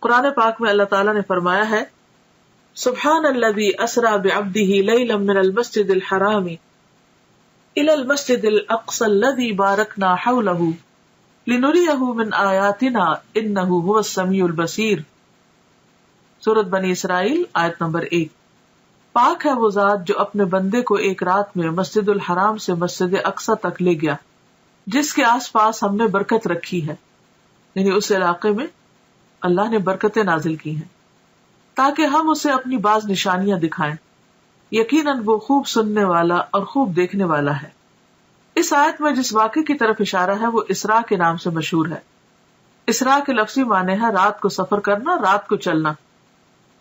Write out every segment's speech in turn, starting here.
قرآن پاک میں اللہ تعالیٰ نے فرمایا ہے سبحان الذی اسری بعبدہ لیلا من المسجد الحرام الی المسجد الاقصی الذی بارکنا حولہ لنریہ من آیاتنا انہ هو السمیع البصیر. سورۃ بنی اسرائیل آیت نمبر 1. پاک ہے وہ ذات جو اپنے بندے کو ایک رات میں مسجد الحرام سے مسجد اقصی تک لے گیا جس کے آس پاس ہم نے برکت رکھی ہے، یعنی اس علاقے میں اللہ نے برکتیں نازل کی ہیں تاکہ ہم اسے اپنی بعض نشانیاں دکھائیں. یقیناً وہ خوب سننے والا اور خوب دیکھنے والا ہے. اس آیت میں جس واقعے کی طرف اشارہ ہے وہ اسراء کے نام سے مشہور ہے. اسراء کے لفظی معنی ہے رات کو سفر کرنا، رات کو چلنا.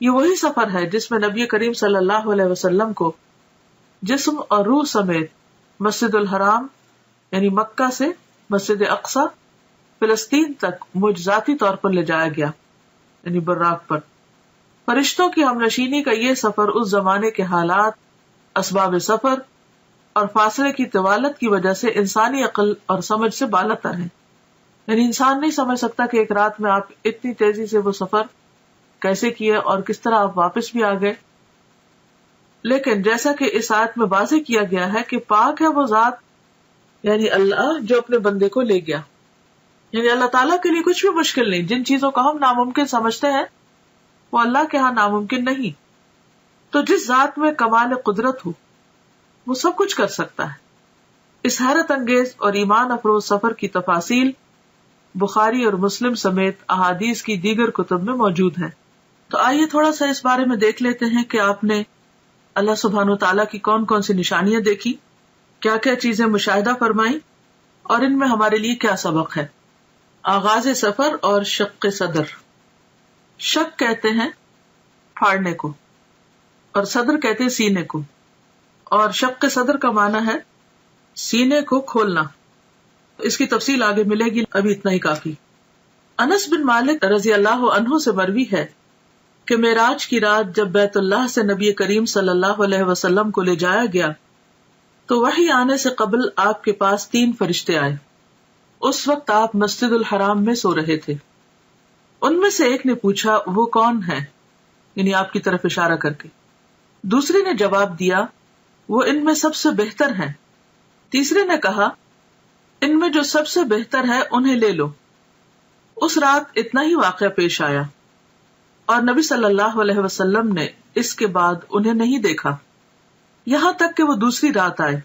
یہ وہی سفر ہے جس میں نبی کریم صلی اللہ علیہ وسلم کو جسم اور روح سمیت مسجد الحرام یعنی مکہ سے مسجد اقصی فلسطین تک معجزاتی طور پر لے جایا گیا، یعنی براق پر. فرشتوں کی ہمنشینی کا یہ سفر اس زمانے کے حالات، اسباب سفر اور فاصلے کی طوالت کی وجہ سے انسانی عقل اور سمجھ سے بالاتر ہے. یعنی انسان نہیں سمجھ سکتا کہ ایک رات میں آپ اتنی تیزی سے وہ سفر کیسے کیے اور کس طرح آپ واپس بھی آ گئے. لیکن جیسا کہ اس آیت میں واضح کیا گیا ہے کہ پاک ہے وہ ذات یعنی اللہ جو اپنے بندے کو لے گیا. یعنی اللہ تعالیٰ کے لیے کچھ بھی مشکل نہیں. جن چیزوں کو ہم ناممکن سمجھتے ہیں وہ اللہ کے ہاں ناممکن نہیں. تو جس ذات میں کمال قدرت ہو وہ سب کچھ کر سکتا ہے. اس حیرت انگیز اور ایمان افروز سفر کی تفاصیل بخاری اور مسلم سمیت احادیث کی دیگر کتب میں موجود ہیں. تو آئیے تھوڑا سا اس بارے میں دیکھ لیتے ہیں کہ آپ نے اللہ سبحانہ و تعالیٰ کی کون کون سی نشانیاں دیکھی، کیا کیا چیزیں مشاہدہ فرمائیں اور ان میں ہمارے لیے کیا سبق ہے. آغاز سفر اور شق صدر. شق کہتے ہیں پھاڑنے کو اور صدر کہتے ہیں سینے کو، اور شق صدر کا معنی ہے سینے کو کھولنا. اس کی تفصیل آگے ملے گی، ابھی اتنا ہی کافی. انس بن مالک رضی اللہ عنہ سے مروی ہے کہ معراج کی رات جب بیت اللہ سے نبی کریم صلی اللہ علیہ وسلم کو لے جایا گیا تو وحی آنے سے قبل آپ کے پاس 3 فرشتے آئے. اس وقت آپ مسجد الحرام میں سو رہے تھے. ان میں سے ایک نے پوچھا وہ کون ہے، یعنی آپ کی طرف اشارہ کر کے. دوسرے نے جواب دیا وہ ان میں سب سے بہتر ہیں. تیسرے نے کہا ان میں جو سب سے بہتر ہے انہیں لے لو. اس رات اتنا ہی واقعہ پیش آیا اور نبی صلی اللہ علیہ وسلم نے اس کے بعد انہیں نہیں دیکھا یہاں تک کہ وہ دوسری رات آئے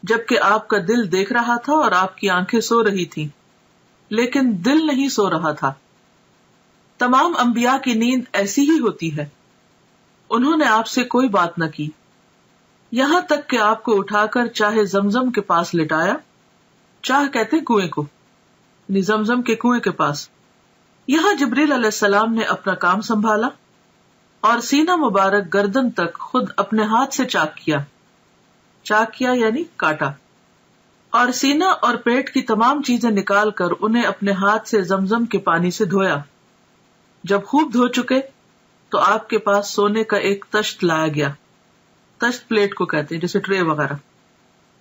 جبکہ آپ کا دل دیکھ رہا تھا اور آپ کی آنکھیں سو رہی تھیں لیکن دل نہیں سو رہا تھا. تمام انبیاء کی نیند ایسی ہی ہوتی ہے. انہوں نے آپ سے کوئی بات نہ کی یہاں تک کہ آپ کو اٹھا کر چاہے زمزم کے پاس لٹایا. چاہ کہتے کنویں کو، یعنی زمزم کے کنویں کے پاس. یہاں جبریل علیہ السلام نے اپنا کام سنبھالا اور سینہ مبارک گردن تک خود اپنے ہاتھ سے چاک کیا یعنی کاٹا، اور سینہ اور پیٹ کی تمام چیزیں نکال کر انہیں اپنے ہاتھ سے زمزم کے پانی سے دھویا. جب خوب دھو چکے تو آپ کے پاس سونے کا ایک تشت لایا گیا. تشت پلیٹ کو کہتے ہیں جیسے ٹرے وغیرہ.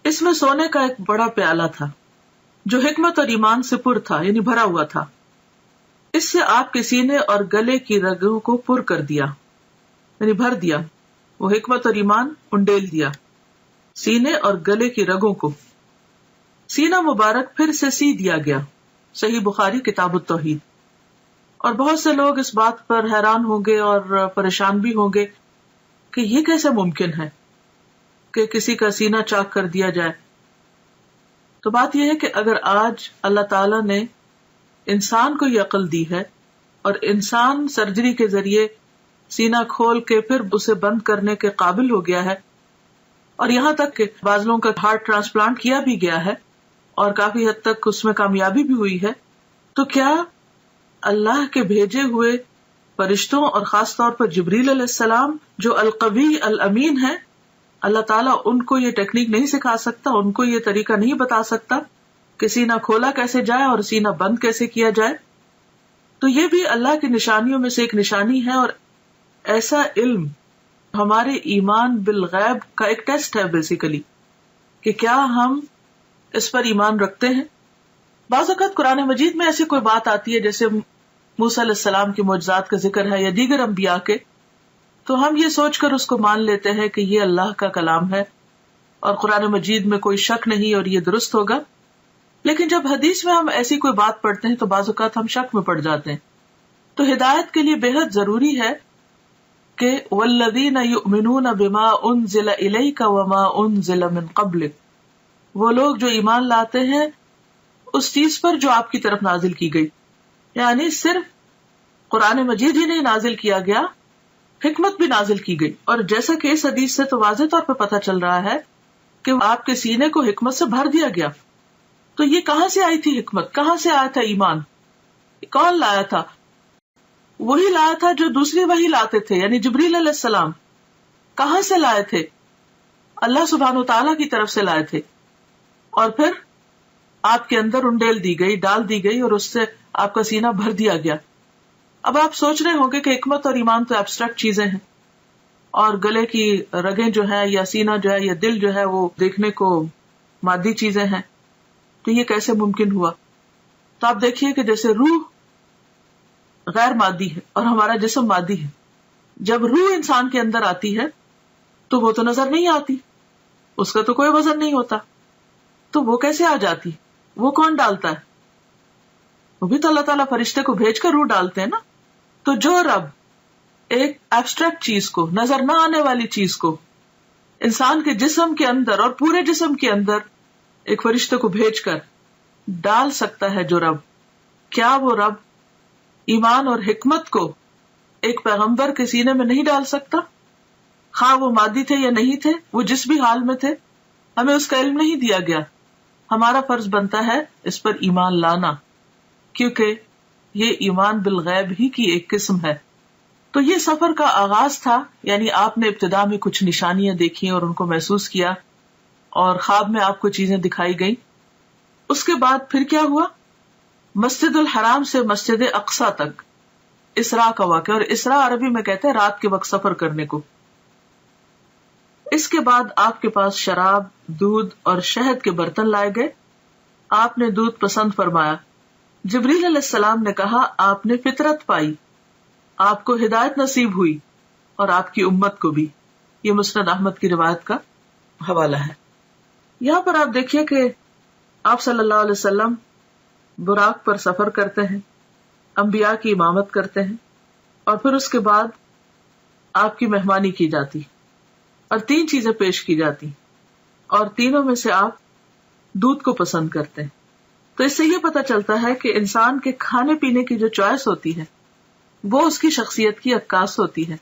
اس میں سونے کا ایک بڑا پیالہ تھا جو حکمت اور ایمان سے پر تھا، یعنی بھرا ہوا تھا. اس سے آپ کے سینے اور گلے کی رگوں کو پر کر دیا، یعنی بھر دیا. وہ حکمت اور ایمان انڈیل دیا سینے اور گلے کی رگوں کو. سینہ مبارک پھر سے سی دیا گیا. صحیح بخاری کتاب التوحید. اور بہت سے لوگ اس بات پر حیران ہوں گے اور پریشان بھی ہوں گے کہ یہ کیسے ممکن ہے کہ کسی کا سینہ چاک کر دیا جائے. تو بات یہ ہے کہ اگر آج اللہ تعالیٰ نے انسان کو یہ عقل دی ہے اور انسان سرجری کے ذریعے سینہ کھول کے پھر اسے بند کرنے کے قابل ہو گیا ہے، اور یہاں تک کہ بعض لوگوں کا ہارٹ ٹرانسپلانٹ کیا بھی گیا ہے اور کافی حد تک اس میں کامیابی بھی ہوئی ہے، تو کیا اللہ کے بھیجے ہوئے فرشتوں اور خاص طور پر جبریل علیہ السلام جو القوی الامین ہے، اللہ تعالیٰ ان کو یہ ٹیکنیک نہیں سکھا سکتا، ان کو یہ طریقہ نہیں بتا سکتا کہ سینہ کھولا کیسے جائے اور سینہ بند کیسے کیا جائے؟ تو یہ بھی اللہ کی نشانیوں میں سے ایک نشانی ہے، اور ایسا علم ہمارے ایمان بالغیب کا ایک ٹیسٹ ہے بیسیکلی کہ کیا ہم اس پر ایمان رکھتے ہیں. بعض اوقات قرآن مجید میں ایسی کوئی بات آتی ہے جیسے موسیٰ علیہ السلام کے معجزات کا ذکر ہے یا دیگر انبیاء کے، تو ہم یہ سوچ کر اس کو مان لیتے ہیں کہ یہ اللہ کا کلام ہے اور قرآن مجید میں کوئی شک نہیں اور یہ درست ہوگا. لیکن جب حدیث میں ہم ایسی کوئی بات پڑھتے ہیں تو بعض اوقات ہم شک میں پڑ جاتے ہیں. تو ہدایت کے لیے بے حد ضروری ہے کہ والذین یؤمنون بما انزل الیک وما انزل من قبلک، وہ لوگ جو ایمان لاتے ہیں اس چیز پر جو آپ کی طرف نازل کی گئی. یعنی صرف قرآن مجید ہی نہیں نازل کیا گیا، حکمت بھی نازل کی گئی. اور جیسا کہ اس حدیث سے تو واضح طور پہ پتہ چل رہا ہے کہ آپ کے سینے کو حکمت سے بھر دیا گیا. تو یہ کہاں سے آئی تھی حکمت؟ کہاں سے آیا تھا ایمان؟ کون لایا تھا؟ وہی لایا تھا جو دوسری وحی لاتے تھے، یعنی جبریل علیہ السلام. کہاں سے لائے تھے؟ اللہ سبحانہ وتعالیٰ کی طرف سے لائے تھے. اور پھر آپ کے اندر انڈیل دی گئی، ڈال دی گئی، اور اس سے آپ کا سینہ بھر دیا گیا. اب آپ سوچ رہے ہوں گے کہ حکمت اور ایمان تو ایبسٹریکٹ چیزیں ہیں، اور گلے کی رگیں جو ہے یا سینہ جو ہے یا دل جو ہے وہ دیکھنے کو مادی چیزیں ہیں، تو یہ کیسے ممکن ہوا؟ تو آپ دیکھیے کہ جیسے روح غیر مادی ہے اور ہمارا جسم مادی ہے. جب روح انسان کے اندر آتی ہے تو وہ تو نظر نہیں آتی، اس کا تو کوئی وزن نہیں ہوتا، تو وہ کیسے آ جاتی؟ وہ کون ڈالتا ہے؟ وہ بھی تو اللہ تعالیٰ فرشتے کو بھیج کر روح ڈالتے ہیں نا. تو جو رب ایک ایبسٹریکٹ چیز کو، نظر نہ آنے والی چیز کو انسان کے جسم کے اندر اور پورے جسم کے اندر ایک فرشتے کو بھیج کر ڈال سکتا ہے، جو رب، کیا وہ رب ایمان اور حکمت کو ایک پیغمبر کے سینے میں نہیں ڈال سکتا؟ خواہ وہ مادی تھے یا نہیں تھے، وہ جس بھی حال میں تھے، ہمیں اس کا علم نہیں دیا گیا. ہمارا فرض بنتا ہے اس پر ایمان لانا، کیونکہ یہ ایمان بالغیب ہی کی ایک قسم ہے. تو یہ سفر کا آغاز تھا، یعنی آپ نے ابتدا میں کچھ نشانیاں دیکھی اور ان کو محسوس کیا، اور خواب میں آپ کو چیزیں دکھائی گئیں. اس کے بعد پھر کیا ہوا؟ مسجد الحرام سے مسجد اقصی تک اسراء کا واقعہ، اور اسراء عربی میں کہتے ہیں رات کے وقت سفر کرنے کو. اس کے بعد آپ کے پاس شراب، دودھ اور شہد کے برتن لائے گئے. آپ نے دودھ پسند فرمایا. جبریل علیہ السلام نے کہا آپ نے فطرت پائی، آپ کو ہدایت نصیب ہوئی، اور آپ کی امت کو بھی. یہ مسند احمد کی روایت کا حوالہ ہے. یہاں پر آپ دیکھیے کہ آپ صلی اللہ علیہ وسلم براق پر سفر کرتے ہیں، انبیاء کی امامت کرتے ہیں، اور پھر اس کے بعد آپ کی مہمانی کی جاتی اور 3 چیزیں پیش کی جاتی، اور تینوں میں سے آپ دودھ کو پسند کرتے ہیں. تو اس سے یہ پتہ چلتا ہے کہ انسان کے کھانے پینے کی جو چوائس ہوتی ہے وہ اس کی شخصیت کی عکاس ہوتی ہے.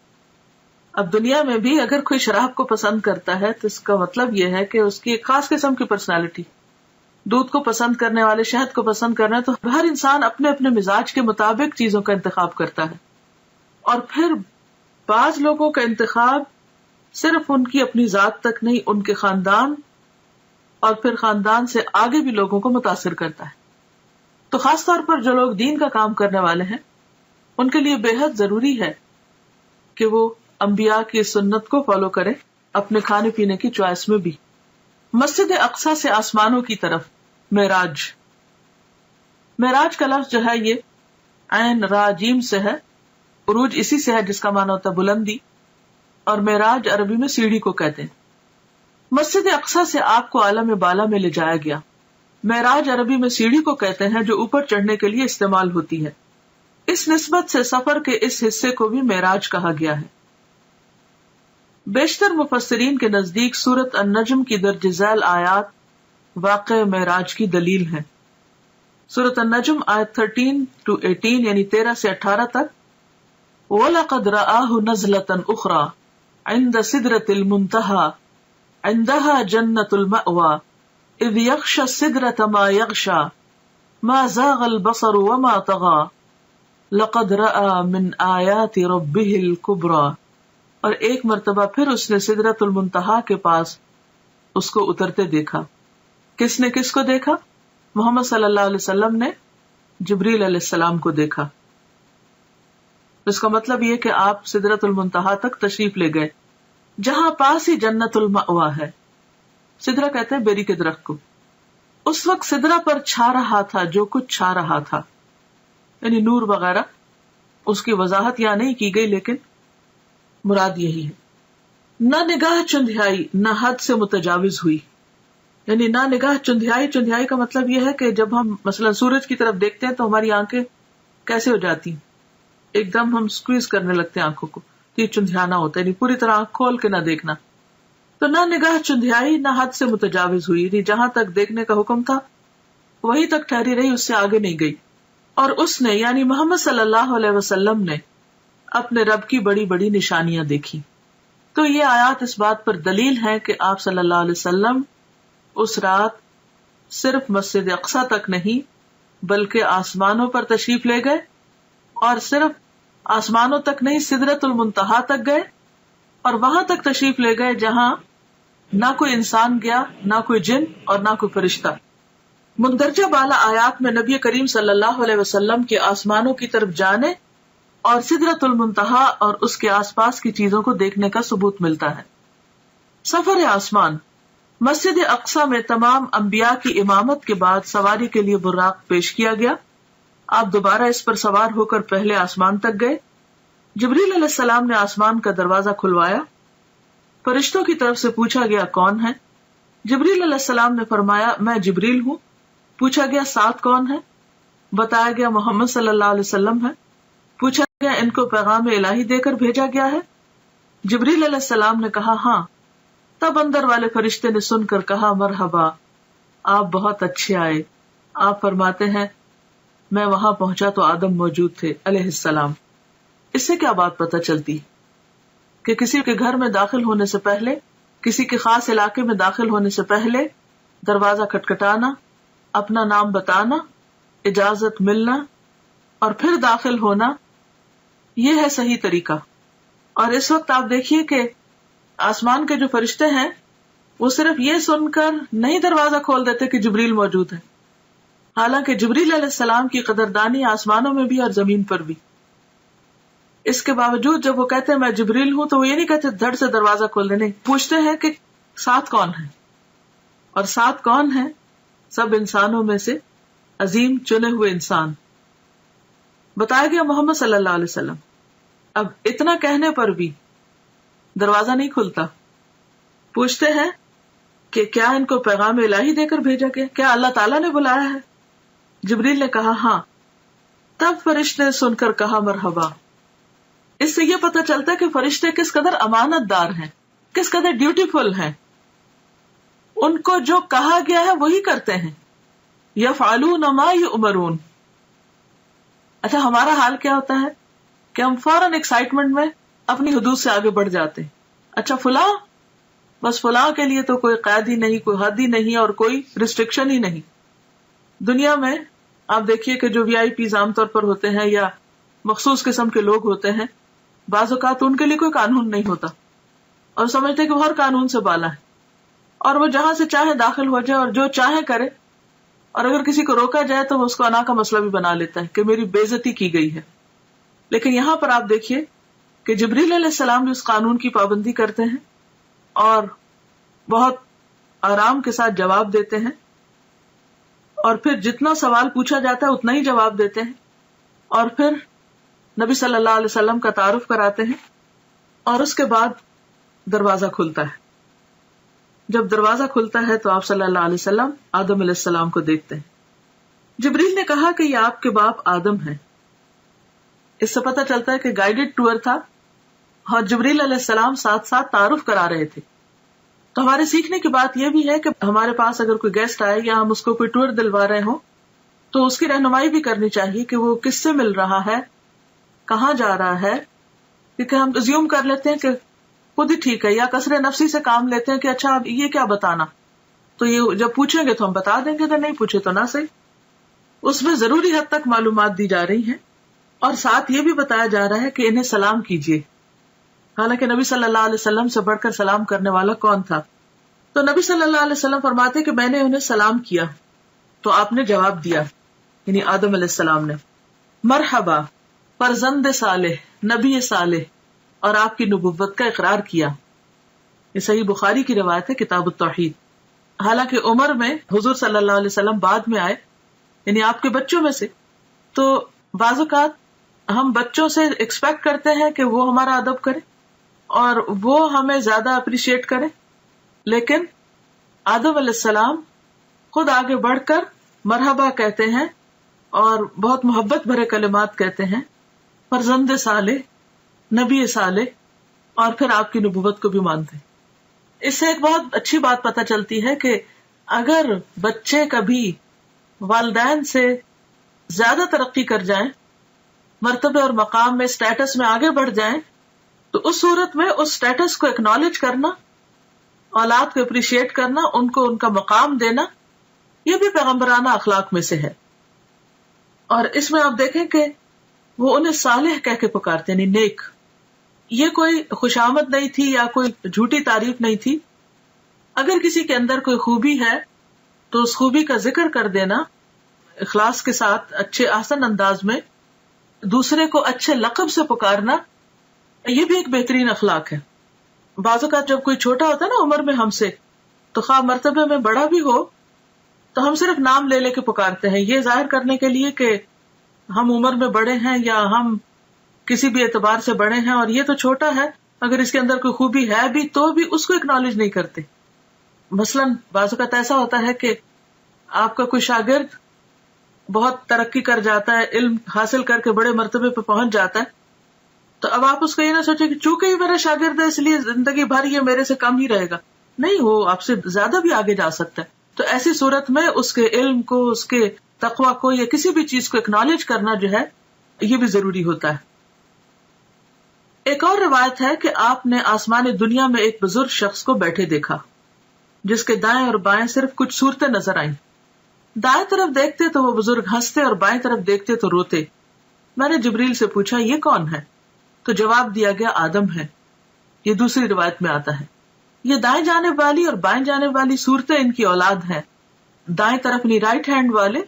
اب دنیا میں بھی اگر کوئی شراب کو پسند کرتا ہے تو اس کا مطلب یہ ہے کہ اس کی ایک خاص قسم کی پرسنالٹی. دودھ کو پسند کرنے والے شہد کو پسند کرنا، تو ہر انسان اپنے اپنے مزاج کے مطابق چیزوں کا انتخاب کرتا ہے. اور پھر بعض لوگوں کا انتخاب صرف ان کی اپنی ذات تک نہیں، ان کے خاندان اور پھر خاندان سے آگے بھی لوگوں کو متاثر کرتا ہے. تو خاص طور پر جو لوگ دین کا کام کرنے والے ہیں ان کے لیے بے حد ضروری ہے کہ وہ انبیاء کی سنت کو فالو کریں اپنے کھانے پینے کی چوائس میں بھی. مسجد اقصی سے آسمانوں کی طرف معراج. معراج کا لفظ جو ہے یہ عین را جیم سے ہے. عروج اسی سے ہے جس کا معنی ہوتا ہے بلندی، اور معراج عربی میں سیڑھی کو کہتے ہیں. مسجد اقصی سے آپ کو عالم بالا میں لے جایا گیا. معراج عربی میں سیڑھی کو کہتے ہیں جو اوپر چڑھنے کے لیے استعمال ہوتی ہے. اس نسبت سے سفر کے اس حصے کو بھی معراج کہا گیا ہے. بیشتر مفسرین کے نزدیک سورۃ النجم کی درج ذیل آیات واقع معراج کی دلیل ہیں. سورۃ النجم آیت 13-18 یعنی 13 سے 18 تک. وَلَقَدْ رَآهُ نَزْلَةً أُخْرَى عِنْدَ سِدْرَةِ الْمُنْتَهَى عِنْدَهَا جَنَّةُ الْمَأْوَى إِذْ يَغْشَى السِّدْرَةَ مَا يَغْشَى مَا زَاغَ الْبَصَرُ وَمَا طَغَى لَقَدْ رَأَى مِنْ آيَاتِ رَبِّهِ الْكُبْرَى. اور ایک مرتبہ پھر اس نے سدرۃ المنتہا کے پاس اس کو اترتے دیکھا. کس نے کس کو دیکھا؟ محمد صلی اللہ علیہ وسلم نے جبریل علیہ السلام کو دیکھا. اس کا مطلب یہ کہ آپ سدرۃ المنتہا تک تشریف لے گئے جہاں پاس ہی جنت المأوا ہے. سدرہ کہتے ہیں بیری کے درخت کو. اس وقت سدرہ پر چھا رہا تھا جو کچھ چھا رہا تھا، یعنی نور وغیرہ. اس کی وضاحت یہاں نہیں کی گئی، لیکن مراد یہی ہے۔ نہ نگاہ چندھیائی نہ حد سے متجاوز ہوئی، یعنی نہ نگاہ چندھیائی، چندھیائی کا مطلب یہ ہے کہ جب ہم مثلا سورج کی طرف دیکھتے ہیں تو ہماری آنکھیں کیسے ہو جاتی ہیں، ایک دم ہم سکویز کرنے لگتے ہیں آنکھوں کو، تو یہ چندھیانا ہوتا ہے، یعنی پوری طرح آنکھ کھول کے نہ دیکھنا۔ تو نہ نگاہ چندھیائی نہ حد سے متجاوز ہوئی، یعنی جہاں تک دیکھنے کا حکم تھا وہی تک ٹھہری رہی، اس سے آگے نہیں گئی۔ اور اس نے یعنی محمد صلی اللہ علیہ وسلم نے اپنے رب کی بڑی بڑی نشانیاں دیکھی۔ تو یہ آیات اس بات پر دلیل ہے کہ آپ صلی اللہ علیہ وسلم اس رات صرف مسجد اقصی تک نہیں بلکہ آسمانوں پر تشریف لے گئے، اور صرف آسمانوں تک نہیں سدرۃ المنتہا تک گئے، اور وہاں تک تشریف لے گئے جہاں نہ کوئی انسان گیا، نہ کوئی جن اور نہ کوئی فرشتہ۔ مندرجہ بالا آیات میں نبی کریم صلی اللہ علیہ وسلم کے آسمانوں کی طرف جانے اور سدرۃ المنتہا اور اس کے آس پاس کی چیزوں کو دیکھنے کا ثبوت ملتا ہے۔ سفر آسمان، مسجد اقصی میں تمام انبیاء کی امامت کے بعد سواری کے لیے براق پیش کیا گیا۔ آپ دوبارہ اس پر سوار ہو کر پہلے آسمان تک گئے۔ جبریل علیہ السلام نے آسمان کا دروازہ کھلوایا، فرشتوں کی طرف سے پوچھا گیا کون ہے؟ جبریل علیہ السلام نے فرمایا میں جبریل ہوں۔ پوچھا گیا ساتھ کون ہے؟ بتایا گیا محمد صلی اللہ علیہ وسلم ہے۔ پوچھا گیا ان کو پیغام الہی دے کر بھیجا گیا ہے؟ جبریل علیہ السلام نے کہا ہاں۔ تب اندر والے فرشتے نے سن کر کہا مرحبا، آپ بہت اچھے آئے۔ آپ فرماتے ہیں میں وہاں پہنچا تو آدم موجود تھے علیہ السلام۔ اس سے کیا بات پتہ چلتی کہ کسی کے گھر میں داخل ہونے سے پہلے، کسی کے خاص علاقے میں داخل ہونے سے پہلے دروازہ کھٹکھٹانا، اپنا نام بتانا، اجازت ملنا اور پھر داخل ہونا، یہ ہے صحیح طریقہ۔ اور اس وقت آپ دیکھیے کہ آسمان کے جو فرشتے ہیں وہ صرف یہ سن کر نہیں دروازہ کھول دیتے کہ جبریل موجود ہے، حالانکہ جبریل علیہ السلام کی قدردانی آسمانوں میں بھی اور زمین پر بھی۔ اس کے باوجود جب وہ کہتے ہیں میں جبریل ہوں تو وہ یہ نہیں کہتے دھڑ سے دروازہ کھول دیں، نہیں، پوچھتے ہیں کہ ساتھ کون ہے، اور ساتھ کون ہے؟ سب انسانوں میں سے عظیم چنے ہوئے انسان۔ بتایا گیا محمد صلی اللہ علیہ وسلم۔ اب اتنا کہنے پر بھی دروازہ نہیں کھلتا۔ پوچھتے ہیں کہ کیا ان کو پیغام الہی دے کر بھیجا گیا؟ کیا اللہ تعالیٰ نے بلایا ہے؟ جبریل نے کہا ہاں۔ تب فرشتے نے سن کر کہا مرحبا۔ اس سے یہ پتہ چلتا ہے کہ فرشتے کس قدر امانت دار ہیں، کس قدر ڈیوٹیفل ہیں۔ ان کو جو کہا گیا ہے وہی کرتے ہیں، یفعلون ما یؤمرون۔ اچھا ہمارا حال کیا ہوتا ہے کہ ہم فوراً ایکسائٹمنٹ میں اپنی حدود سے آگے بڑھ جاتے ہیں۔ اچھا فلاں، بس فلاں کے لیے تو کوئی قید ہی نہیں، کوئی حد ہی نہیں اور کوئی ریسٹرکشن ہی نہیں۔ دنیا میں آپ دیکھیے کہ جو VIP عام طور پر ہوتے ہیں یا مخصوص قسم کے لوگ ہوتے ہیں، بعض اوقات ان کے لیے کوئی قانون نہیں ہوتا اور سمجھتے کہ وہ ہر قانون سے بالا ہے، اور وہ جہاں سے چاہے داخل ہو جائے اور جو چاہے کرے، اور اگر کسی کو روکا جائے تو وہ اس کو انا کا مسئلہ بھی بنا لیتا ہے کہ میری بے عزتی کی گئی ہے۔ لیکن یہاں پر آپ دیکھیے کہ جبریل علیہ السلام بھی اس قانون کی پابندی کرتے ہیں اور بہت آرام کے ساتھ جواب دیتے ہیں، اور پھر جتنا سوال پوچھا جاتا ہے اتنا ہی جواب دیتے ہیں، اور پھر نبی صلی اللہ علیہ وسلم کا تعارف کراتے ہیں، اور اس کے بعد دروازہ کھلتا ہے۔ جب دروازہ کھلتا ہے تو آپ صلی اللہ علیہ وسلم آدم علیہ السلام کو دیکھتے ہیں۔ جبریل نے کہا کہ یہ آپ کے باپ آدم ہیں۔ اس سے پتہ چلتا ہے کہ گائیڈڈ ٹور تھا اور جبریل علیہ السلام ساتھ ساتھ تعارف کرا رہے تھے۔ تو ہمارے سیکھنے کی بات یہ بھی ہے کہ ہمارے پاس اگر کوئی گیسٹ آئے یا ہم اس کو کوئی ٹور دلوا رہے ہوں تو اس کی رہنمائی بھی کرنی چاہیے کہ وہ کس سے مل رہا ہے، کہاں جا رہا ہے، کیونکہ ہم ازیوم کر لیتے ہیں کہ خود ہی ٹھیک ہے، یا کثر نفسی سے کام لیتے ہیں کہ اچھا اب یہ کیا بتانا، تو یہ جب پوچھیں گے تو ہم بتا دیں گے، اگر نہیں پوچھے تو نہ صحیح۔ اس میں ضروری حد تک معلومات دی جا رہی ہیں، اور ساتھ یہ بھی بتایا جا رہا ہے کہ انہیں سلام کیجیے، حالانکہ نبی صلی اللہ علیہ وسلم سے بڑھ کر سلام کرنے والا کون تھا؟ تو نبی صلی اللہ علیہ وسلم فرماتے کہ میں نے انہیں سلام کیا تو آپ نے جواب دیا، یعنی آدم علیہ السلام نے، مرحبا فرزند صالح، نبی صالح، اور آپ کی نبوت کا اقرار کیا۔ یہ صحیح بخاری کی روایت ہے، کتاب التوحید۔ حالانکہ عمر میں حضور صلی اللہ علیہ وسلم بعد میں آئے، یعنی آپ کے بچوں میں سے، تو بعض اوقات ہم بچوں سے ایکسپیکٹ کرتے ہیں کہ وہ ہمارا ادب کرے اور وہ ہمیں زیادہ اپریشیٹ کرے، لیکن آدم علیہ السلام خود آگے بڑھ کر مرحبا کہتے ہیں اور بہت محبت بھرے کلمات کہتے ہیں، فرزند صالح، نبی صالح، اور پھر آپ کی نبوت کو بھی مانتے ہیں۔ اس سے ایک بہت اچھی بات پتہ چلتی ہے کہ اگر بچے کبھی والدین سے زیادہ ترقی کر جائیں، مرتبے اور مقام میں، اسٹیٹس میں آگے بڑھ جائیں، تو اس صورت میں اس اسٹیٹس کو اکنالج کرنا، اولاد کو اپریشیٹ کرنا، ان کو ان کا مقام دینا، یہ بھی پیغمبرانہ اخلاق میں سے ہے۔ اور اس میں آپ دیکھیں کہ وہ انہیں صالح کہہ کے پکارتے، یعنی نیک۔ یہ کوئی خوشامد نہیں تھی یا کوئی جھوٹی تعریف نہیں تھی۔ اگر کسی کے اندر کوئی خوبی ہے تو اس خوبی کا ذکر کر دینا اخلاص کے ساتھ، اچھے آسن انداز میں، دوسرے کو اچھے لقب سے پکارنا، یہ بھی ایک بہترین اخلاق ہے۔ بعض اوقات جب کوئی چھوٹا ہوتا ہے نا عمر میں ہم سے، تو خواہ مرتبے میں بڑا بھی ہو تو ہم صرف نام لے لے کے پکارتے ہیں، یہ ظاہر کرنے کے لیے کہ ہم عمر میں بڑے ہیں یا ہم کسی بھی اعتبار سے بڑے ہیں، اور یہ تو چھوٹا ہے، اگر اس کے اندر کوئی خوبی ہے بھی تو بھی اس کو اکنالج نہیں کرتے۔ مثلاً بعض اوقات ایسا ہوتا ہے کہ آپ کا کوئی شاگرد بہت ترقی کر جاتا ہے، علم حاصل کر کے بڑے مرتبے پہ پہنچ جاتا ہے، تو اب آپ اس کو یہ نہ سوچیں کہ چونکہ یہ میرا شاگرد ہے اس لیے زندگی بھر یہ میرے سے کم ہی رہے گا، نہیں، وہ آپ سے زیادہ بھی آگے جا سکتا ہے۔ تو ایسی صورت میں اس کے علم کو، اس کے تقویٰ کو یا کسی بھی چیز کو اکنالج کرنا جو ہے یہ بھی ضروری ہوتا ہے۔ ایک اور روایت ہے کہ آپ نے آسمان دنیا میں ایک بزرگ شخص کو بیٹھے دیکھا جس کے دائیں اور بائیں صرف کچھ صورتیں نظر آئیں۔ دائیں طرف دیکھتے تو وہ بزرگ ہنستے اور بائیں طرف دیکھتے تو روتے۔ میں نے جبریل سے پوچھا یہ کون ہے؟ تو جواب دیا گیا آدم ہے۔ یہ دوسری روایت میں آتا ہے یہ دائیں جانب والی اور بائیں جانب والی صورتیں ان کی اولاد ہیں۔ دائیں طرف رائٹ ہینڈ والے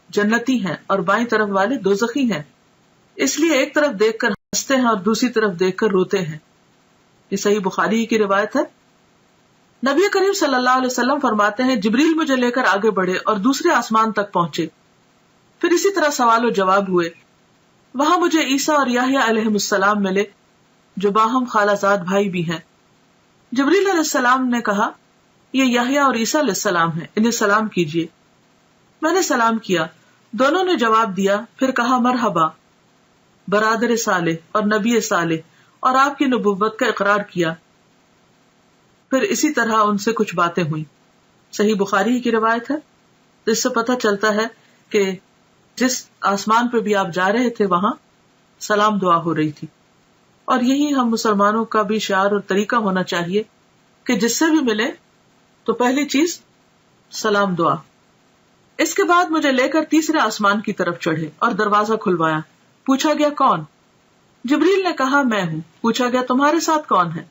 جنتی ہیں اور بائیں طرف والے دوزخی ہیں، اس لیے ایک طرف دیکھ کر ہنستے ہیں اور دوسری طرف دیکھ کر روتے ہیں۔ یہ صحیح بخاری کی روایت ہے۔ نبی کریم صلی اللہ علیہ وسلم فرماتے ہیں جبریل مجھے لے کر آگے بڑھے اور دوسرے آسمان تک پہنچے، پھر اسی طرح سوال و جواب ہوئے۔ وہاں مجھے عیسیٰ اور یحییٰ علیہ السلام ملے جو باہم خالہ زاد بھائی بھی ہیں۔ جبریل علیہ السلام نے کہا یہ یحییٰ اور عیسیٰ علیہ السلام ہیں، انہیں سلام کیجیے۔ میں نے سلام کیا، دونوں نے جواب دیا، پھر کہا مرحبا برادر صالح اور نبی صالح، اور آپ کی نبوت کا اقرار کیا۔ پھر اسی طرح ان سے کچھ باتیں ہوئیں۔ صحیح بخاری کی روایت ہے۔ اس سے پتہ چلتا ہے کہ جس آسمان پہ بھی آپ جا رہے تھے وہاں سلام دعا ہو رہی تھی، اور یہی ہم مسلمانوں کا بھی شعار اور طریقہ ہونا چاہیے کہ جس سے بھی ملے تو پہلی چیز سلام دعا۔ اس کے بعد مجھے لے کر تیسرے آسمان کی طرف چڑھے اور دروازہ کھلوایا۔ پوچھا گیا کون؟ جبریل نے کہا میں ہوں۔ پوچھا گیا تمہارے ساتھ کون ہے؟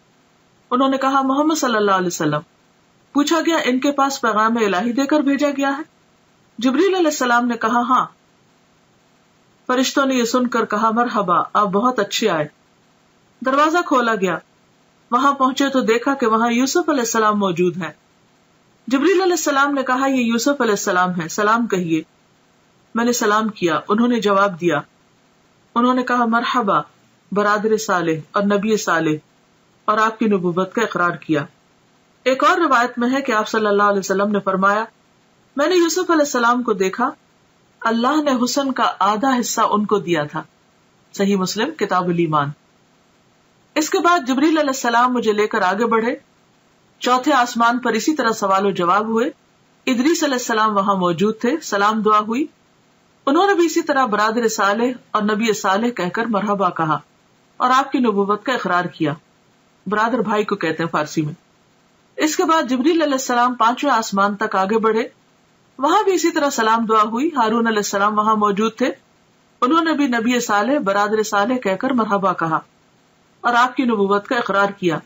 انہوں نے کہا محمد صلی اللہ علیہ وسلم۔ پوچھا گیا ان کے پاس پیغام الہی دے کر بھیجا گیا ہے؟ جبریل علیہ السلام نے کہا ہاں۔ فرشتوں نے یہ سن کر کہا مرحبا، آپ بہت اچھے آئے۔ دروازہ کھولا گیا، وہاں پہنچے تو دیکھا کہ وہاں یوسف علیہ السلام موجود ہیں۔ جبریل علیہ السلام نے کہا یہ یوسف علیہ السلام ہے، سلام کہیے۔ میں نے سلام کیا، انہوں نے جواب دیا۔ انہوں نے کہا مرحبا برادر صالح اور نبی صالح، اور آپ کی نبوت کا اقرار کیا۔ ایک اور روایت میں ہے کہ آپ صلی اللہ علیہ وسلم نے فرمایا میں نے یوسف علیہ السلام کو دیکھا، اللہ نے حسن کا آدھا حصہ ان کو دیا تھا۔ صحیح مسلم کتاب الایمان۔ اس کے بعد جبریل علیہ السلام مجھے لے کر آگے بڑھے، چوتھے آسمان پر اسی طرح سوال و جواب ہوئے۔ ادریس علیہ السلام وہاں موجود تھے، سلام دعا ہوئی، انہوں نے بھی اسی طرح برادر صالح اور نبی صالح کہہ کر مرحبا کہا اور آپ کی نبوت کا اقرار کیا۔ برادر بھائی کو کہتے ہیں فارسی میں۔ اس کے بعد جبریل علیہ السلام پانچویں آسمان تک آگے بڑھے، وہاں بھی اسی طرح سلام دعا ہوئی۔ ہارون علیہ السلام وہاں موجود تھے، انہوں نے بھی نبی صالح برادر صالح کہہ کر مرحبا کہا اور آپ کی نبوت کا اقرار کیا۔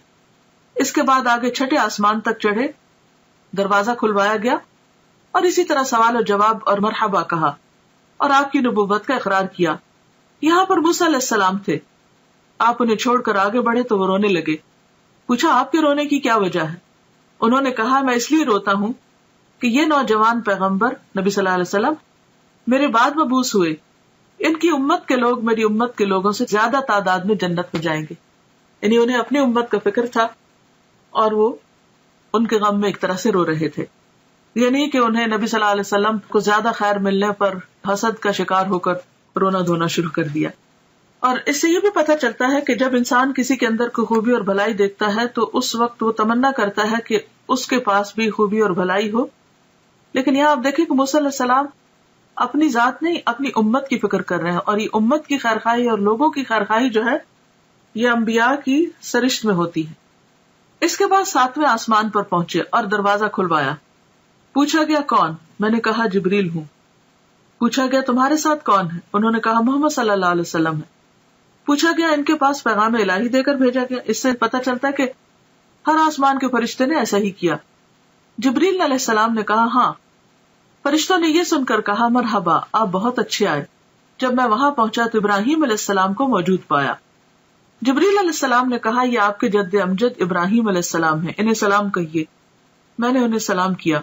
اس کے بعد آگے چھٹے آسمان تک چڑھے، دروازہ کھلوایا گیا اور اسی طرح سوال و جواب اور مرحبا کہا اور آپ کی نبوت کا اقرار کیا۔ یہاں پر موسیٰ علیہ السلام تھے، آپ انہیں چھوڑ کر آگے بڑھے تو وہ رونے لگے۔ پوچھا آپ کے رونے کی کیا وجہ ہے؟ انہوں نے کہا میں اس لیے روتا ہوں کہ یہ نوجوان پیغمبر نبی صلی اللہ علیہ وسلم میرے بعد مبعوث ہوئے، ان کی امت کے لوگ میری امت کے لوگوں سے زیادہ تعداد میں جنت میں جائیں گے. یعنی انہیں اپنی امت کا فکر تھا اور وہ ان کے غم میں ایک طرح سے رو رہے تھے. یہ نہیں کہ انہیں نبی صلی اللہ علیہ وسلم کو زیادہ خیر ملنے پر حسد کا شکار ہو کر رونا دھونا شروع کر دیا. اور اس سے یہ بھی پتہ چلتا ہے کہ جب انسان کسی کے اندر کوئی خوبی اور بھلائی دیکھتا ہے تو اس وقت وہ تمنا کرتا ہے کہ اس کے پاس بھی خوبی اور بھلائی ہو. لیکن یہاں آپ دیکھیں کہ موسیٰ علیہ السلام اپنی ذات نہیں اپنی امت کی فکر کر رہے ہیں, اور یہ امت کی خیرخواہی اور لوگوں کی خیرخواہی جو ہے یہ انبیاء کی سرشت میں ہوتی ہے. اس کے بعد 7ویں آسمان پر پہنچے اور دروازہ کھلوایا. پوچھا گیا کون؟ میں نے کہا جبریل ہوں. پوچھا گیا تمہارے ساتھ کون ہے؟ انہوں نے کہا محمد صلی اللہ علیہ وسلم ہے. پوچھا گیا ان کے پاس پیغام الہی دے کر بھیجا گیا؟ اس سے پتہ چلتا ہے کہ ہر آسمان کے فرشتے نے ایسا ہی کیا. جبریل علیہ السلام نے کہا ہاں. فرشتوں نے یہ سن کر کہا مرحبا, آپ بہت اچھے آئے. جب میں وہاں پہنچا تو ابراہیم علیہ السلام کو موجود پایا. جبریل علیہ السلام نے کہا یہ آپ کے جد امجد ابراہیم علیہ السلام ہیں, انہیں سلام کہیے. میں نے انہیں سلام کیا.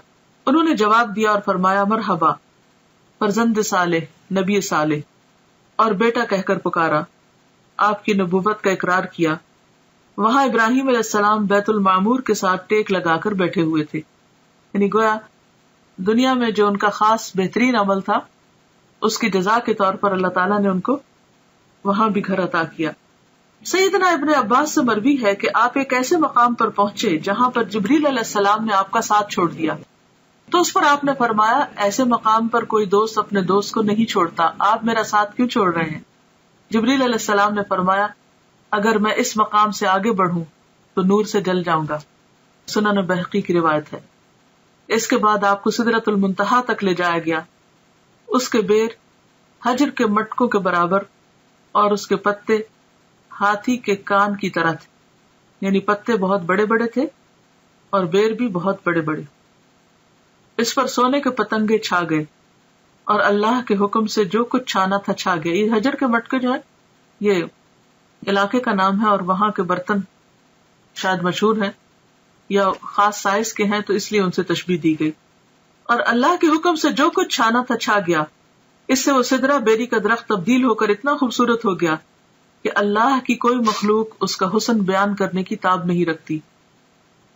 انہوں نے جواب دیا اور فرمایا مرحبا, فرزند صالح, نبی صالح, اور بیٹا کہہ کر پکارا. آپ کی نبوت کا اقرار کیا. وہاں ابراہیم علیہ السلام بیت المعمور کے ساتھ ٹیک لگا کر بیٹھے ہوئے تھے. یعنی گویا دنیا میں جو ان کا خاص بہترین عمل تھا اس کی جزا کے طور پر اللہ تعالیٰ نے ان کو وہاں بھی گھر عطا کیا. سیدنا ابن عباس سے مروی ہے کہ آپ ایک ایسے مقام پر پہنچے جہاں پر جبریل علیہ السلام نے آپ کا ساتھ چھوڑ دیا. تو اس پر آپ نے فرمایا ایسے مقام پر کوئی دوست اپنے دوست کو نہیں چھوڑتا, آپ میرا ساتھ کیوں چھوڑ رہے ہیں؟ جبریل علیہ السلام نے فرمایا اگر میں اس مقام سے آگے بڑھوں تو نور سے جل جاؤں گا. سنن بہقی کی روایت ہے. اس کے بعد آپ کو سدرۃ المنتہا تک لے جایا گیا. اس کے بیر حجر کے مٹکوں کے برابر اور اس کے پتے ہاتھی کے کان کی طرح تھے. یعنی پتے بہت بڑے بڑے تھے اور بیر بھی بہت بڑے بڑے. اس پر سونے کے پتنگے چھا گئے اور اللہ کے حکم سے جو کچھ چھانا تھا چھا گیا. یہ حجر کے مٹکے جو ہے یہ علاقے کا نام ہے اور وہاں کے برتن شاید مشہور ہیں یا خاص سائز کے ہیں تو اس لیے ان سے تشبیہ دی گئی. اور اللہ کے حکم سے جو کچھ چھانا تھا چھا گیا. اس سے وہ سدرہ بیری کا درخت تبدیل ہو کر اتنا خوبصورت ہو گیا کہ اللہ کی کوئی مخلوق اس کا حسن بیان کرنے کی تاب نہیں رکھتی.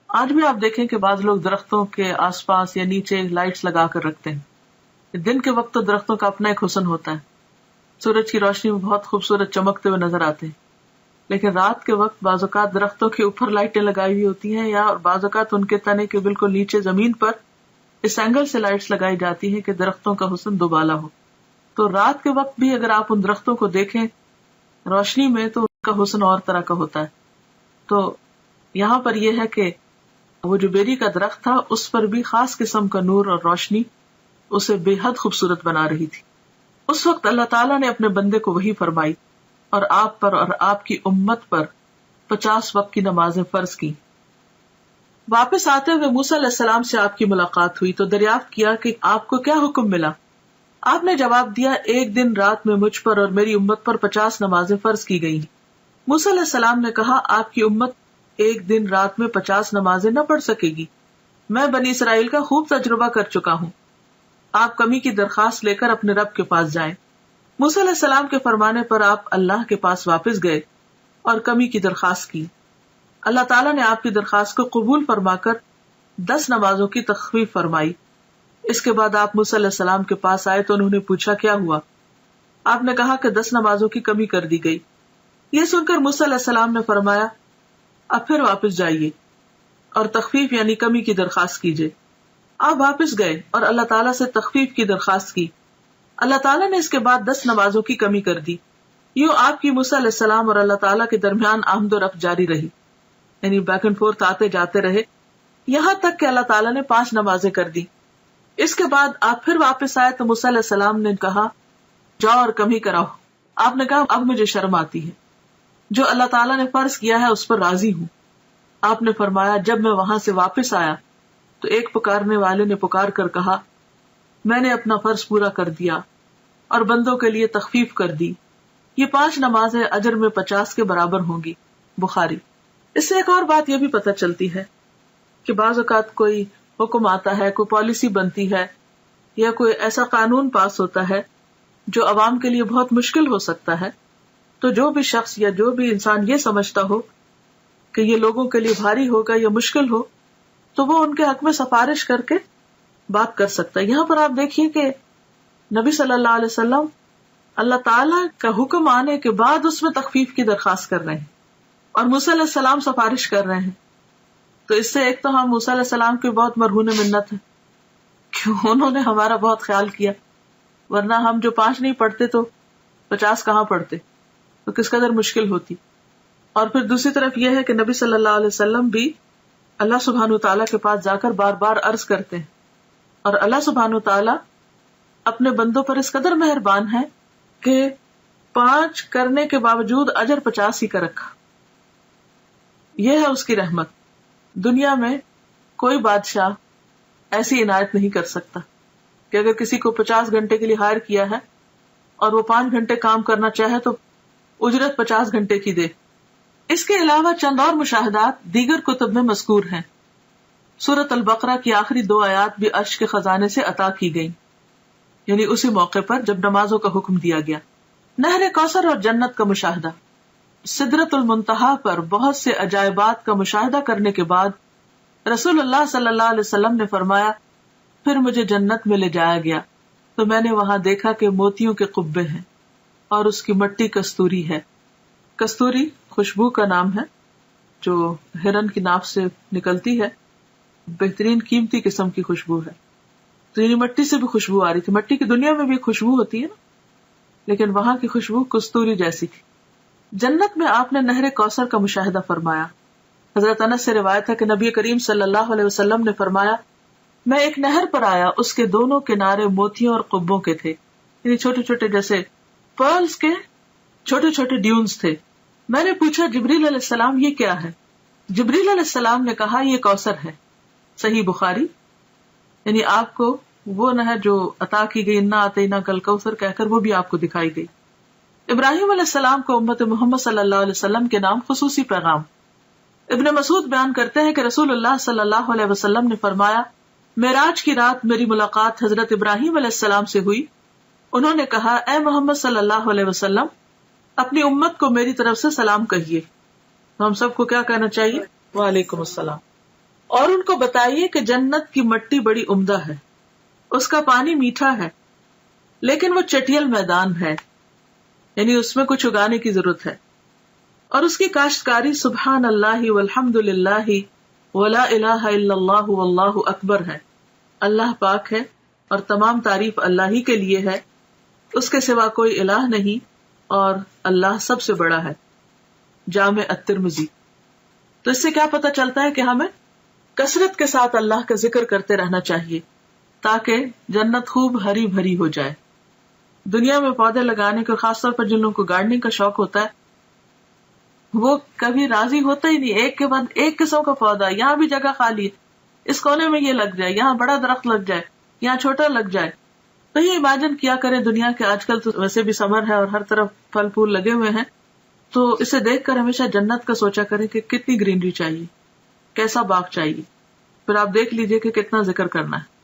آج بھی آپ دیکھیں کہ بعض لوگ درختوں کے آس پاس یا نیچے لائٹس لگا کر رکھتے ہیں. دن کے وقت تو درختوں کا اپنا ایک حسن ہوتا ہے, سورج کی روشنی میں بہت خوبصورت چمکتے ہوئے نظر آتے ہیں. لیکن رات کے وقت بعض اوقات درختوں کے اوپر لائٹیں لگائی ہوئی ہوتی ہیں یا بعض اوقات ان کے تنے کے بالکل نیچے زمین پر اس اینگل سے لائٹس لگائی جاتی ہیں کہ درختوں کا حسن دوبالا ہو. تو رات کے وقت بھی اگر آپ ان درختوں کو دیکھیں روشنی میں تو ان کا حسن اور طرح کا ہوتا ہے. تو یہاں پر یہ ہے کہ وہ جو بیری کا درخت تھا اس پر بھی خاص قسم کا نور اور روشنی اسے بے حد خوبصورت بنا رہی تھی. اس وقت اللہ تعالیٰ نے اپنے بندے کو وحی فرمائی اور آپ پر اور آپ کی امت پر 50 وقت کی نمازیں فرض کی. واپس آتے ہوئے موسیٰ علیہ السلام سے آپ کی ملاقات ہوئی تو دریافت کیا کہ آپ کو کیا حکم ملا. آپ نے جواب دیا ایک دن رات میں مجھ پر اور میری امت پر 50 نمازیں فرض کی گئی. موسیٰ علیہ السلام نے کہا آپ کی امت ایک دن رات میں 50 نمازیں نہ پڑھ سکے گی. میں بنی اسرائیل کا خوب تجربہ کر چکا ہوں. آپ کمی کی درخواست لے کر اپنے رب کے پاس جائیں. موسیٰ علیہ السلام کے فرمانے پر آپ اللہ کے پاس واپس گئے اور کمی کی درخواست کی. اللہ تعالیٰ نے آپ کی درخواست کو قبول فرما کر 10 نمازوں کی تخفیف فرمائی. اس کے بعد آپ موسیٰ علیہ السلام کے پاس آئے تو انہوں نے پوچھا کیا ہوا. آپ نے کہا کہ 10 نمازوں کی کمی کر دی گئی. یہ سن کر موسیٰ علیہ السلام نے فرمایا اب پھر واپس جائیے اور تخفیف یعنی کمی کی درخواست کیجیے. آپ واپس گئے اور اللہ تعالیٰ سے تخفیف کی درخواست کی. اللہ تعالیٰ نے اس کے بعد 10 نمازوں کی کمی کر دی. یوں آپ کی موسیٰ علیہ السلام اور اللہ تعالیٰ کے درمیان آمد و رفت جاری رہی, یعنی بیک اینڈ فورتھ آتے جاتے رہے, یہاں تک کہ اللہ تعالیٰ نے 5 نمازیں کر دی. اس کے بعد آپ پھر واپس آئے تو موسیٰ علیہ السلام نے کہا جاؤ اور کمی کراؤ. آپ نے کہا اب مجھے شرم آتی ہے, جو اللہ تعالیٰ نے فرض کیا ہے اس پر راضی ہوں. آپ نے فرمایا جب میں وہاں سے واپس آیا تو ایک پکارنے والے نے پکار کر کہا میں نے اپنا فرض پورا کر دیا اور بندوں کے لیے تخفیف کر دی. یہ 5 نمازیں اجر میں 50 کے برابر ہوں گی. بخاری. اس سے ایک اور بات یہ بھی پتہ چلتی ہے کہ بعض اوقات کوئی حکم آتا ہے, کوئی پالیسی بنتی ہے یا کوئی ایسا قانون پاس ہوتا ہے جو عوام کے لیے بہت مشکل ہو سکتا ہے. تو جو بھی شخص یا جو بھی انسان یہ سمجھتا ہو کہ یہ لوگوں کے لیے بھاری ہوگا یا مشکل ہو, تو وہ ان کے حق میں سفارش کر کے بات کر سکتا ہے. یہاں پر آپ دیکھیے کہ نبی صلی اللہ علیہ وسلم اللہ تعالیٰ کا حکم آنے کے بعد اس میں تخفیف کی درخواست کر رہے ہیں, اور موسیٰ علیہ السلام سفارش کر رہے ہیں. تو اس سے ایک تو ہم موسیٰ علیہ السلام کی بہت مرہون منت ہے کہ انہوں نے ہمارا بہت خیال کیا, ورنہ ہم جو 5 نہیں پڑھتے تو 50 کہاں پڑھتے, تو کس قدر مشکل ہوتی. اور پھر دوسری طرف یہ ہے کہ نبی صلی اللہ علیہ وسلم بھی اللہ سبحانہ وتعالیٰ کے پاس جا کر بار بار عرض کرتے ہیں, اور اللہ سبحانہ وتعالیٰ اپنے بندوں پر اس قدر مہربان ہے کہ 5 کرنے کے باوجود اجر 50 ہی کا رکھا. یہ ہے اس کی رحمت. دنیا میں کوئی بادشاہ ایسی عنایت نہیں کر سکتا کہ اگر کسی کو 50 گھنٹے کے لیے ہائر کیا ہے اور وہ 5 گھنٹے کام کرنا چاہے تو اجرت 50 گھنٹے کی دے. اس کے علاوہ چند اور مشاہدات دیگر کتب میں مذکور ہیں. سورۃ البقرہ کی آخری 2 آیات بھی عرش کے خزانے سے عطا کی گئیں, یعنی اسی موقع پر جب نمازوں کا حکم دیا گیا. نہر کوثر اور جنت کا مشاہدہ. سدرۃ المنتہا پر بہت سے عجائبات کا مشاہدہ کرنے کے بعد رسول اللہ صلی اللہ علیہ وسلم نے فرمایا, پھر مجھے جنت میں لے جایا گیا تو میں نے وہاں دیکھا کہ موتیوں کے قبے ہیں اور اس کی مٹی کستوری ہے. کستوری خوشبو کا نام ہے جو ہرن کی ناف سے نکلتی ہے, بہترین قیمتی قسم کی خوشبو ہے. تو یعنی مٹی سے بھی خوشبو آ رہی تھی. مٹی کی دنیا میں بھی خوشبو ہوتی ہے نا, لیکن وہاں کی خوشبو کستوری جیسی تھی. جنت میں آپ نے نہر کوثر کا مشاہدہ فرمایا. حضرت انس سے روایت ہے کہ نبی کریم صلی اللہ علیہ وسلم نے فرمایا, میں ایک نہر پر آیا, اس کے دونوں کنارے موتیوں اور قبوں کے تھے, یعنی چھوٹے چھوٹے جیسے پرلز کے چھوٹے چھوٹے ڈیونز تھے. میں نے پوچھا جبریل علیہ السلام یہ کیا ہے؟ جبریل علیہ السلام نے کہا یہ کوثر ہے. صحیح بخاری. یعنی آپ کو وہ نہر جو عطا کی گئی, انا اعطیناک الکوثر کہہ کر, وہ بھی آپ کو دکھائی گئی. ابراہیم علیہ السلام کو امت محمد صلی اللہ علیہ وسلم کے نام خصوصی پیغام. ابن مسعود بیان کرتے ہیں کہ رسول اللہ صلی اللہ علیہ وسلم نے فرمایا, معراج کی رات میری ملاقات حضرت ابراہیم علیہ السلام سے ہوئی. انہوں نے کہا, اے محمد صلی اللہ علیہ وسلم, اپنی امت کو میری طرف سے سلام کہیے. ہم سب کو کیا کہنا چاہیے؟ وعلیکم السلام. اور ان کو بتائیے کہ جنت کی مٹی بڑی عمدہ ہے, اس کا پانی میٹھا ہے, لیکن وہ چٹیل میدان ہے, یعنی اس میں کچھ اگانے کی ضرورت ہے, اور اس کی کاشتکاری سبحان اللہ والحمد للہ ولا الہ الا اللہ واللہ اکبر ہے. اللہ پاک ہے اور تمام تعریف اللہ ہی کے لیے ہے, اس کے سوا کوئی الہ نہیں, اور اللہ سب سے بڑا ہے. جامع الترمذی. تو اس سے کیا پتہ چلتا ہے کہ ہمیں کثرت کے ساتھ اللہ کا ذکر کرتے رہنا چاہیے تاکہ جنت خوب ہری بھری ہو جائے. دنیا میں پودے لگانے کے, خاص طور پر جن لوگوں کو گارڈننگ کا شوق ہوتا ہے, وہ کبھی راضی ہوتا ہی نہیں. ایک کے بعد ایک قسم کا پودا, یہاں بھی جگہ خالی ہے, اس کونے میں یہ لگ جائے, یہاں بڑا درخت لگ جائے, یہاں چھوٹا لگ جائے. تو یہ امیجن کیا کریں, دنیا کے آج کل تو ویسے بھی سمر ہے اور ہر طرف پھل پھول لگے ہوئے ہیں, تو اسے دیکھ کر ہمیشہ جنت کا سوچا کریں کہ کتنی گرینری چاہیے, کیسا باغ چاہیے. پھر آپ دیکھ لیجئے کہ کتنا ذکر کرنا ہے.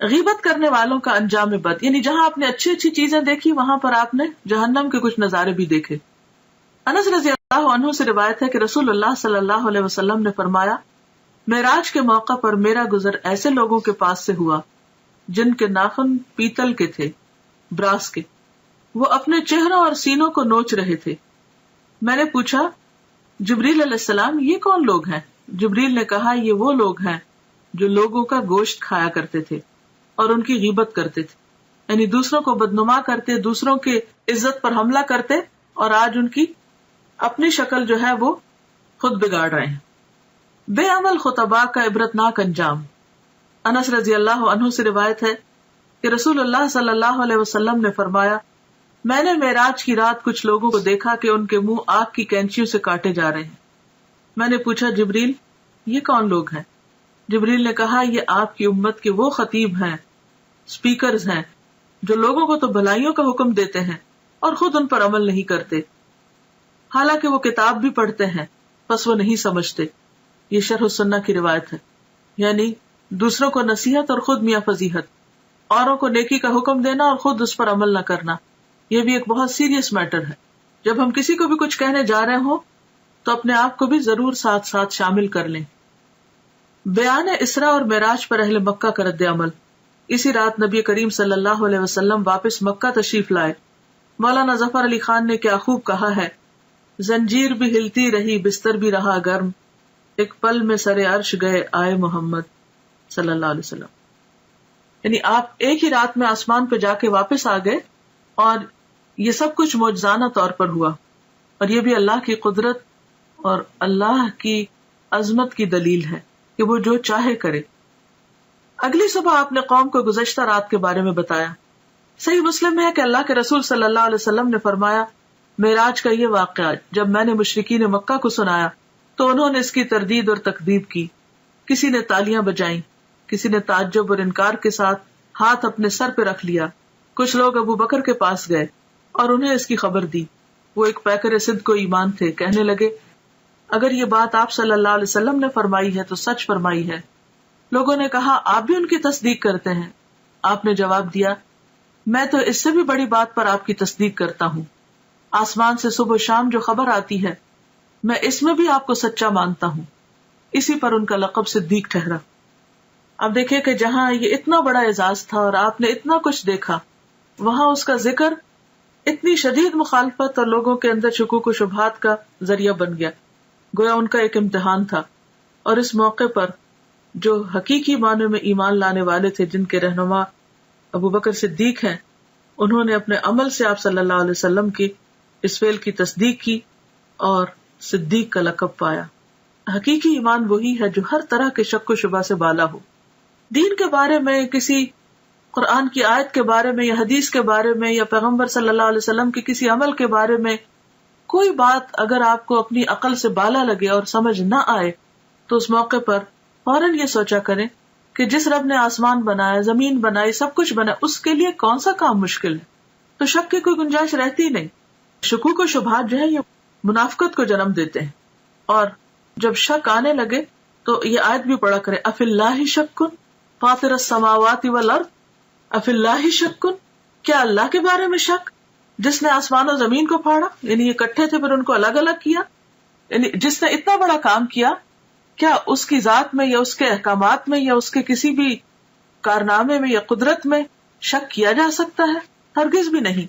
غیبت کرنے والوں کا انجام بد, یعنی جہاں آپ نے اچھی اچھی چیزیں دیکھی وہاں پر آپ نے جہنم کے کچھ نظارے بھی دیکھے. انس رضی اللہ عنہ سے روایت ہے کہ رسول اللہ صلی اللہ علیہ وسلم نے فرمایا, معراج کے موقع پر میرا گزر ایسے لوگوں کے پاس سے ہوا جن کے ناخن پیتل کے تھے, براس کے. وہ اپنے چہروں اور سینوں کو نوچ رہے تھے. میں نے پوچھا جبریل علیہ السلام یہ کون لوگ ہیں؟ جبریل نے کہا یہ وہ لوگ ہیں جو لوگوں کا گوشت کھایا کرتے تھے اور ان کی غیبت کرتے تھے, یعنی دوسروں کو بدنما کرتے, دوسروں کے عزت پر حملہ کرتے, اور آج ان کی اپنی شکل جو ہے وہ خود بگاڑ رہے ہیں. بے عمل خطباء کا عبرتناک انجام. انس رضی اللہ عنہ سے روایت ہے کہ رسول اللہ صلی اللہ علیہ وسلم نے فرمایا, میں نے معراج کی رات کچھ لوگوں کو دیکھا کہ ان کے منہ آگ کی کینچیوں سے کاٹے جا رہے ہیں. میں نے پوچھا جبریل یہ کون لوگ ہیں؟ جبریل نے کہا یہ آپ کی امت کے وہ خطیب ہیں, سپیکرز ہیں جو لوگوں کو تو بھلائیوں کا حکم دیتے ہیں اور خود ان پر عمل نہیں کرتے, حالانکہ وہ کتاب بھی پڑھتے ہیں بس وہ نہیں سمجھتے. یہ شرح السنہ کی روایت ہے, یعنی دوسروں کو نصیحت اور خود میاں فضیحت. اوروں کو نیکی کا حکم دینا اور خود اس پر عمل نہ کرنا، یہ بھی ایک بہت سیریس میٹر ہے. جب ہم کسی کو بھی کچھ کہنے جا رہے ہوں تو اپنے آپ کو بھی ضرور ساتھ ساتھ شامل کر لیں. بیان اسراء اور معراج پر اہل مکہ کا رد عمل. اسی رات نبی کریم صلی اللہ علیہ وسلم واپس مکہ تشریف لائے. مولانا ظفر علی خان نے کیا خوب کہا ہے، زنجیر بھی ہلتی رہی بستر بھی رہا گرم، ایک پل میں سرے عرش گئے آئے محمد صلی اللہ علیہ وسلم. یعنی آپ ایک ہی رات میں آسمان پہ جا کے واپس آ گئے، اور یہ سب کچھ معجزانہ طور پر ہوا، اور یہ بھی اللہ کی قدرت اور اللہ کی عظمت کی دلیل ہے کہ وہ جو چاہے کرے. اگلی صبح آپ نے قوم کو گزشتہ رات کے بارے میں بتایا. صحیح مسلم ہے کہ اللہ کے رسول صلی اللہ علیہ وسلم نے فرمایا، معراج کا یہ واقعہ جب میں نے مشرکین مکہ کو سنایا تو انہوں نے اس کی تردید اور تکذیب کی. کسی نے تالیاں بجائیں، کسی نے تعجب اور انکار کے ساتھ ہاتھ اپنے سر پہ رکھ لیا. کچھ لوگ ابو بکر کے پاس گئے اور انہیں اس کی خبر دی. وہ ایک پیکر صدق و ایمان تھے. کہنے لگے، اگر یہ بات آپ صلی اللہ علیہ وسلم نے فرمائی ہے تو سچ فرمائی ہے. لوگوں نے کہا، آپ بھی ان کی تصدیق کرتے ہیں؟ آپ نے جواب دیا، میں تو اس سے بھی بڑی بات پر آپ کی تصدیق کرتا ہوں. آسمان سے صبح و شام جو خبر آتی ہے میں اس میں بھی آپ کو سچا مانتا ہوں. اسی پر ان کا لقب صدیق ٹھہرا. اب دیکھیں کہ جہاں یہ اتنا بڑا اعزاز تھا اور آپ نے اتنا کچھ دیکھا، وہاں اس کا ذکر اتنی شدید مخالفت اور لوگوں کے اندر شکوک و شبہات کا ذریعہ بن گیا. گویا ان کا ایک امتحان تھا. اور اس موقع پر جو حقیقی معنی میں ایمان لانے والے تھے، جن کے رہنما ابو بکر صدیق ہیں، انہوں نے اپنے عمل سے آپ صلی اللہ علیہ وسلم کی اس فعل کی تصدیق کی اور صدیق کا لقب پایا. حقیقی ایمان وہی ہے جو ہر طرح کے شک و شبہ سے بالا ہو. دین کے بارے میں، کسی قرآن کی آیت کے بارے میں یا حدیث کے بارے میں یا پیغمبر صلی اللہ علیہ وسلم کے کسی عمل کے بارے میں کوئی بات اگر آپ کو اپنی عقل سے بالا لگے اور سمجھ نہ آئے تو اس موقع پر فوراً یہ سوچا کریں کہ جس رب نے آسمان بنایا، زمین بنائی، سب کچھ بنا، اس کے لیے کون سا کام مشکل ہے. تو شک کی کوئی گنجائش رہتی نہیں. شکوک و شبہات جو ہے یہ منافقت کو جنم دیتے ہیں. اور جب شک آنے لگے تو یہ آیت بھی پڑھا کرے، اف اللہ شک فاطر السماوات والارض، اف اللہ شک، کیا اللہ کے بارے میں شک جس نے آسمان و زمین کو پھاڑا، یعنی یہ اکٹھے تھے پھر ان کو الگ الگ کیا، یعنی جس نے اتنا بڑا کام کیا، کیا اس کی ذات میں یا اس کے احکامات میں یا اس کے کسی بھی کارنامے میں یا قدرت میں شک کیا جا سکتا ہے؟ ہرگز بھی نہیں.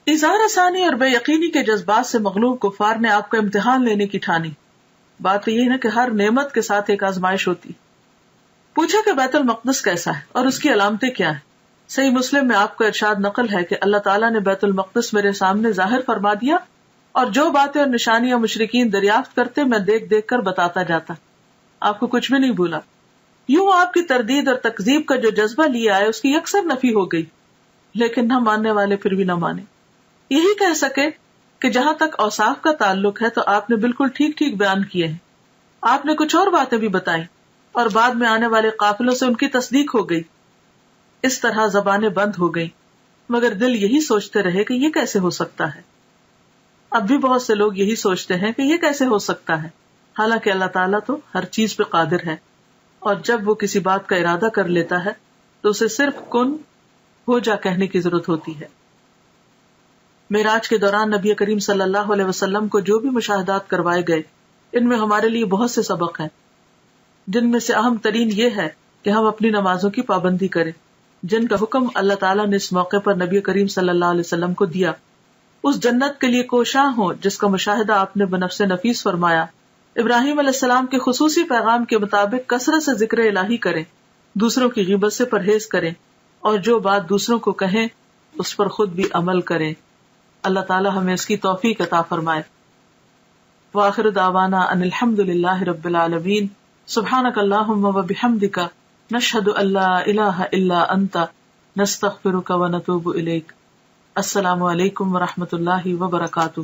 اظہار ثانی اور بے یقینی کے جذبات سے مغلوب کفار نے آپ کا امتحان لینے کی ٹھانی. بات یہ ہے کہ ہر نعمت کے ساتھ ایک آزمائش ہوتی. پوچھا کہ بیت المقدس کیسا ہے اور اس کی علامتیں کیا ہیں. صحیح مسلم میں آپ کا ارشاد نقل ہے کہ اللہ تعالیٰ نے بیت المقدس میرے سامنے ظاہر فرما دیا، اور جو باتیں اور نشانیاں مشرکین دریافت کرتے میں دیکھ دیکھ کر بتاتا جاتا. آپ کو کچھ بھی نہیں بھولا. یوں آپ کی تردید اور تکذیب کا جو جذبہ لیا ہے اس کی اکثر نفی ہو گئی، لیکن نہ ماننے والے پھر بھی نہ مانے. یہی کہہ سکے کہ جہاں تک اوصاف کا تعلق ہے تو آپ نے بالکل ٹھیک ٹھیک بیان کیے ہیں. آپ نے کچھ اور باتیں بھی بتائیں اور بعد میں آنے والے قافلوں سے ان کی تصدیق ہو گئی. اس طرح زبانیں بند ہو گئی، مگر دل یہی سوچتے رہے کہ یہ کیسے ہو سکتا ہے. اب بھی بہت سے لوگ یہی سوچتے ہیں کہ یہ کیسے ہو سکتا ہے، حالانکہ اللہ تعالیٰ تو ہر چیز پہ قادر ہے، اور جب وہ کسی بات کا ارادہ کر لیتا ہے تو اسے صرف کن ہو جا کہنے کی ضرورت ہوتی ہے. معراج کے دوران نبی کریم صلی اللہ علیہ وسلم کو جو بھی مشاہدات کروائے گئے، ان میں ہمارے لیے بہت سے سبق ہیں، جن میں سے اہم ترین یہ ہے کہ ہم اپنی نمازوں کی پابندی کریں، جن کا حکم اللہ تعالیٰ نے اس موقع پر نبی کریم صلی اللہ علیہ وسلم کو دیا. اس جنت کے لیے کوشاں ہوں جس کا مشاہدہ آپ نے بنفس نفیس فرمایا. ابراہیم علیہ السلام کے خصوصی پیغام کے مطابق کثرت سے ذکر الہی کریں، دوسروں کی غیبت سے پرہیز کریں، اور جو بات دوسروں کو کہیں اس پر خود بھی عمل کریں. اللہ تعالی ہمیں اس کی توفیق عطا فرمائے. وآخر دعوانا ان الحمد للہ رب العالمین. سبحانک اللہم وبحمدک، نشہد ان لا الہ الا انت، نستغفرک ونتوب الیک. السلام علیکم ورحمۃ اللہ وبرکاتہ.